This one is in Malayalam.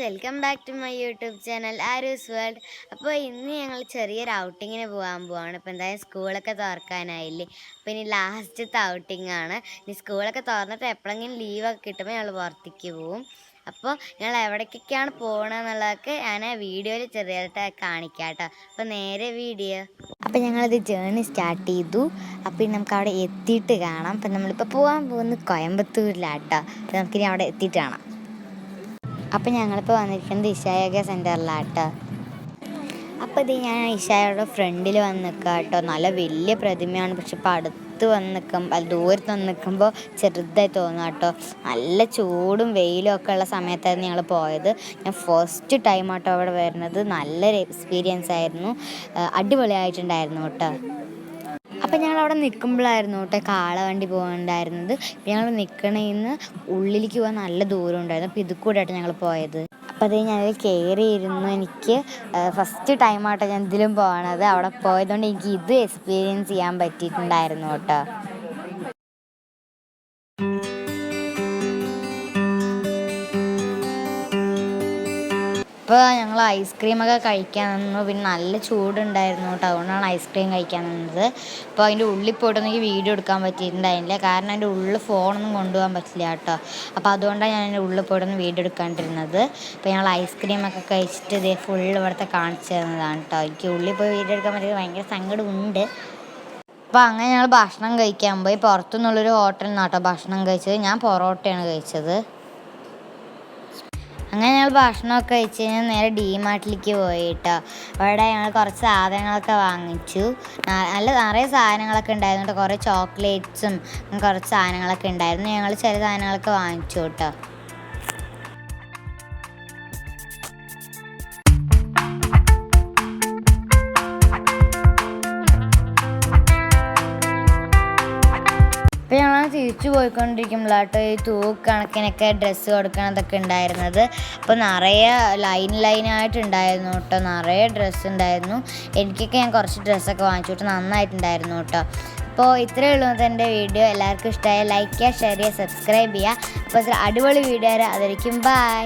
Welcome back to my YouTube channel Aaru's world. അപ്പോൾ ഇന്ന് ഞങ്ങൾ ചെറിയൊരു ഔട്ടിങ്ങിന് പോവാണ്. ഇപ്പോൾ എന്തായാലും സ്കൂളൊക്കെ തുറക്കാനായില്ലേ, അപ്പോൾ ഇനി ലാസ്റ്റത്തെ ഔട്ടിംഗ് ആണ്. ഇനി സ്കൂളൊക്കെ തുറന്നിട്ട് എപ്പോഴെങ്കിലും ലീവൊക്കെ കിട്ടുമ്പോൾ ഞങ്ങൾ പുറത്തേക്ക് പോവും. അപ്പോൾ ഞങ്ങൾ എവിടേക്കൊക്കെയാണ് പോകണമെന്നുള്ളതൊക്കെ ഞാൻ വീഡിയോയിൽ ചെറിയതായിട്ട് കാണിക്കാം കേട്ടോ. അപ്പോൾ നേരെ വീഡിയോ. അപ്പോൾ ഞങ്ങളത് ജേർണി സ്റ്റാർട്ട് ചെയ്തു. അപ്പോൾ ഇനി നമുക്ക് അവിടെ എത്തിയിട്ട് കാണാം. അപ്പം നമ്മളിപ്പോൾ പോകാൻ പോകുന്നത് കോയമ്പത്തൂരിലാണ് കേട്ടോ. അപ്പോൾ നമുക്കിനി അവിടെ എത്തിയിട്ട് കാണാം. അപ്പം ഞങ്ങളിപ്പോൾ വന്നിരിക്കുന്നത് ഇഷായോഗ സെൻറ്ററിലാട്ടോ. അപ്പോൾ ഇത് ഞാൻ ഇഷായുടെ ഫ്രണ്ടിൽ വന്ന് നിൽക്കുക കേട്ടോ. നല്ല വലിയ പ്രതിമയാണ്, പക്ഷെ ഇപ്പോൾ അടുത്ത് വന്ന് നിൽക്കുമ്പോൾ ദൂരത്ത് വന്ന് നിൽക്കുമ്പോൾ ചെറുതായി തോന്നുക കേട്ടോ. നല്ല ചൂടും വെയിലും ഒക്കെ ഉള്ള സമയത്തായിരുന്നു ഞങ്ങൾ പോയത്. ഞാൻ ഫസ്റ്റ് ടൈം ആട്ടോ അവിടെ വരുന്നത്. നല്ലൊരു എക്സ്പീരിയൻസ് ആയിരുന്നു, അടിപൊളിയായിട്ടുണ്ടായിരുന്നു കേട്ടോ. അപ്പം ഞങ്ങളവിടെ നിൽക്കുമ്പോഴായിരുന്നു കേട്ടോ കാളവണ്ടി പോകണ്ടായിരുന്നത്. ഞങ്ങൾ നിൽക്കണേന്ന് ഉള്ളിലേക്ക് പോകാൻ നല്ല ദൂരം ഉണ്ടായിരുന്നു. അപ്പോൾ ഇത് കൂടെ ആയിട്ട് ഞങ്ങൾ പോയത്. അപ്പോൾ അത് ഞാനതിൽ കയറിയിരുന്നു. എനിക്ക് ഫസ്റ്റ് ടൈമായിട്ടോ ഞാൻ ഇതിലും പോകണത്. അവിടെ പോയതുകൊണ്ട് എനിക്ക് ഇത് എക്സ്പീരിയൻസ് ചെയ്യാൻ പറ്റിയിട്ടുണ്ടായിരുന്നു കേട്ടോ. ഇപ്പോൾ ഞങ്ങൾ ഐസ്ക്രീമൊക്കെ കഴിക്കാൻ നിന്നു. പിന്നെ നല്ല ചൂടുണ്ടായിരുന്നു കേട്ടോ, അതുകൊണ്ടാണ് ഐസ്ക്രീം കഴിക്കാൻ നിന്നത്. അപ്പോൾ അതിൻ്റെ ഉള്ളിൽ പോയിട്ടൊന്നും എനിക്ക് വീഡിയോ എടുക്കാൻ പറ്റിയിട്ടുണ്ടായില്ല, കാരണം അതിൻ്റെ ഉള്ളിൽ ഫോണൊന്നും കൊണ്ടുപോകാൻ പറ്റില്ല കേട്ടോ. അപ്പോൾ അതുകൊണ്ടാണ് ഞാൻ അതിൻ്റെ ഉള്ളിൽ പോയിട്ടൊന്നും വീഡിയോ എടുക്കാണ്ടിരുന്നത്. അപ്പോൾ ഞങ്ങൾ ഐസ്ക്രീമൊക്കെ കഴിച്ചിട്ട് ഇതേ ഫുള്ള് ഇവിടുത്തെ കാണിച്ചു തന്നതാണ് കേട്ടോ. എനിക്ക് ഉള്ളിൽ പോയി വീഡിയോ എടുക്കാൻ പറ്റിയത് ഭയങ്കര സങ്കടമുണ്ട്. അപ്പോൾ അങ്ങനെ ഞങ്ങൾ ഭക്ഷണം കഴിക്കാൻ പോയി. പുറത്തുനിന്നുള്ളൊരു ഹോട്ടലിൽ നിന്നാണ് കേട്ടോ ഭക്ഷണം കഴിച്ചത്. ഞാൻ പൊറോട്ടയാണ് കഴിച്ചത്. അങ്ങനെ ഞങ്ങൾ ഭക്ഷണമൊക്കെ കഴിച്ച് കഴിഞ്ഞാൽ നേരെ ഡിമാർട്ടിലേക്ക് പോയി കേട്ടോ. അവിടെ ഞങ്ങൾ കുറച്ച് സാധനങ്ങളൊക്കെ വാങ്ങിച്ചു. നിറയെ സാധനങ്ങളൊക്കെ ഉണ്ടായിരുന്നു കേട്ടോ. കുറേ ചോക്ലേറ്റ്സും കുറച്ച് സാധനങ്ങളൊക്കെ ഉണ്ടായിരുന്നു. ഞങ്ങൾ ചില സാധനങ്ങളൊക്കെ വാങ്ങിച്ചു കേട്ടോ. അപ്പോൾ ഞങ്ങൾ തിരിച്ചു പോയിക്കൊണ്ടിരിക്കുമ്പോഴാട്ടോ ഈ തൂക്കണക്കിനൊക്കെ ഡ്രസ്സ് കൊടുക്കണതൊക്കെ ഉണ്ടായിരുന്നത്. അപ്പോൾ നിറയെ ലൈനായിട്ടുണ്ടായിരുന്നു കേട്ടോ. നിറയെ ഡ്രസ്സ് ഉണ്ടായിരുന്നു. എനിക്കൊക്കെ ഞാൻ കുറച്ച് ഡ്രസ്സൊക്കെ വാങ്ങിച്ചു കേട്ടോ. നന്നായിട്ടുണ്ടായിരുന്നു കേട്ടോ. അപ്പോൾ ഇത്രയേ ഉള്ളൂ എൻ്റെ വീഡിയോ. എല്ലാവർക്കും ഇഷ്ടമായ ലൈക്ക് ചെയ്യുക, ഷെയർ ചെയ്യുക, സബ്സ്ക്രൈബ് ചെയ്യുക. അപ്പോൾ അടിപൊളി വീഡിയോ ആയിരിക്കും. ബൈ.